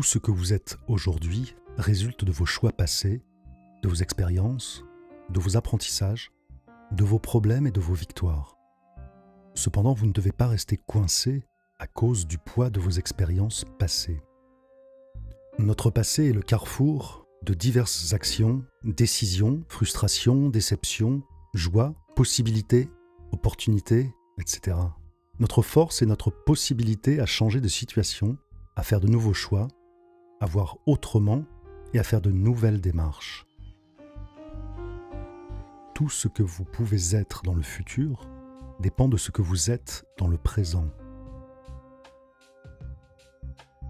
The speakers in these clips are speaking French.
Tout ce que vous êtes aujourd'hui résulte de vos choix passés, de vos expériences, de vos apprentissages, de vos problèmes et de vos victoires. Cependant, vous ne devez pas rester coincé à cause du poids de vos expériences passées. Notre passé est le carrefour de diverses actions, décisions, frustrations, déceptions, joies, possibilités, opportunités, etc. Notre force est notre possibilité à changer de situation, à faire de nouveaux choix, à voir autrement et à faire de nouvelles démarches. Tout ce que vous pouvez être dans le futur dépend de ce que vous êtes dans le présent.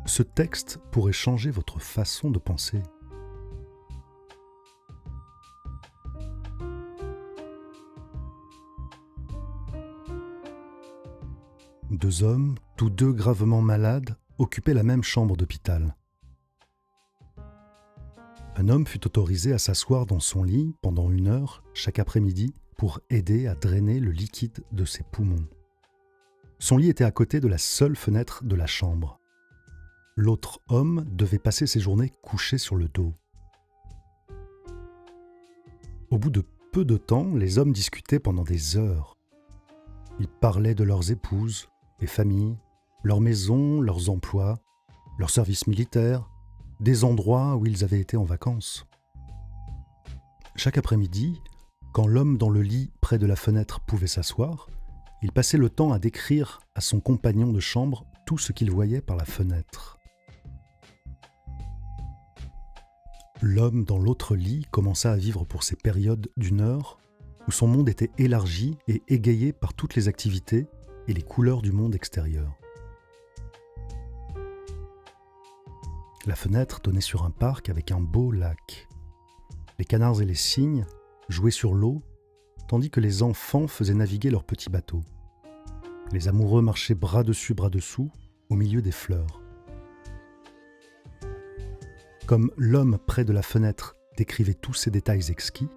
Ce texte pourrait changer votre façon de penser. Deux hommes, tous deux gravement malades, occupaient la même chambre d'hôpital. Un homme fut autorisé à s'asseoir dans son lit pendant 1 heure chaque après-midi pour aider à drainer le liquide de ses poumons. Son lit était à côté de la seule fenêtre de la chambre. L'autre homme devait passer ses journées couché sur le dos. Au bout de peu de temps, les hommes discutaient pendant des heures. Ils parlaient de leurs épouses, les familles, leurs maisons, leurs emplois, leurs services militaires, des endroits où ils avaient été en vacances. Chaque après-midi, quand l'homme dans le lit près de la fenêtre pouvait s'asseoir, il passait le temps à décrire à son compagnon de chambre tout ce qu'il voyait par la fenêtre. L'homme dans l'autre lit commença à vivre pour ces périodes d'1 heure où son monde était élargi et égayé par toutes les activités et les couleurs du monde extérieur. La fenêtre donnait sur un parc avec un beau lac. Les canards et les cygnes jouaient sur l'eau, tandis que les enfants faisaient naviguer leurs petits bateaux. Les amoureux marchaient bras dessus, bras dessous, au milieu des fleurs. Comme l'homme près de la fenêtre décrivait tous ces détails exquis,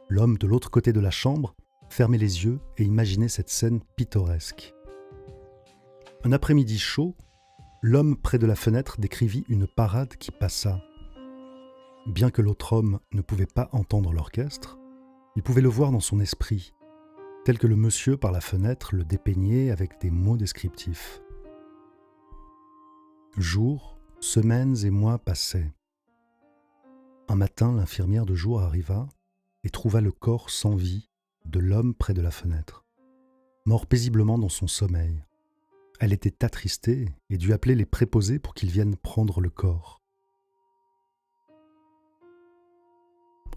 l'homme de l'autre côté de la chambre fermait les yeux et imaginait cette scène pittoresque. Un après-midi chaud, l'homme près de la fenêtre décrivit une parade qui passa. Bien que l'autre homme ne pouvait pas entendre l'orchestre, il pouvait le voir dans son esprit, tel que le monsieur par la fenêtre le dépeignait avec des mots descriptifs. Jours, semaines et mois passaient. Un matin, l'infirmière de jour arriva et trouva le corps sans vie de l'homme près de la fenêtre, mort paisiblement dans son sommeil. Elle était attristée et dut appeler les préposés pour qu'ils viennent prendre le corps.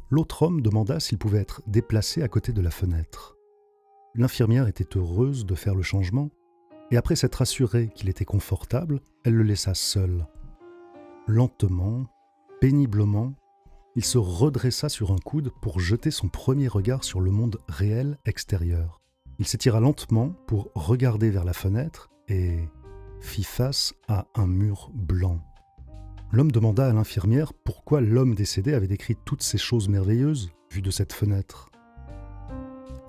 L'autre homme demanda s'il pouvait être déplacé à côté de la fenêtre. L'infirmière était heureuse de faire le changement, et après s'être assurée qu'il était confortable, elle le laissa seul. Lentement, péniblement, il se redressa sur un coude pour jeter son premier regard sur le monde réel extérieur. Il s'étira lentement pour regarder vers la fenêtre et fit face à un mur blanc. L'homme demanda à l'infirmière pourquoi l'homme décédé avait décrit toutes ces choses merveilleuses vues de cette fenêtre.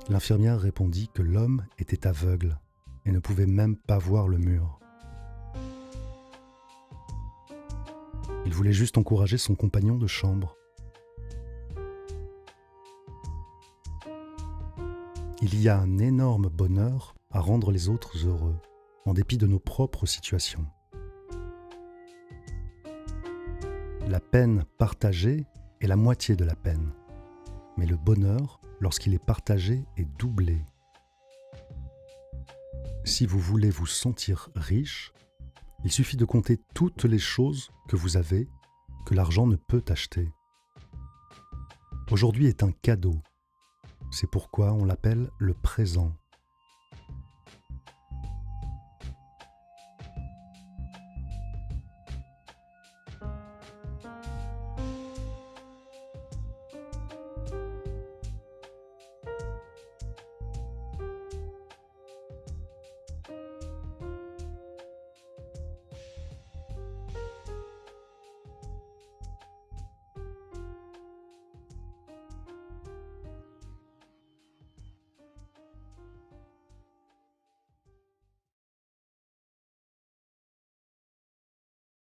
L'infirmière répondit que l'homme était aveugle et ne pouvait même pas voir le mur. Il voulait juste encourager son compagnon de chambre. Il y a un énorme bonheur à rendre les autres heureux, en dépit de nos propres situations. La peine partagée est la moitié de la peine, mais le bonheur, lorsqu'il est partagé, est doublé. Si vous voulez vous sentir riche, il suffit de compter toutes les choses que vous avez, que l'argent ne peut acheter. Aujourd'hui est un cadeau. C'est pourquoi on l'appelle le présent.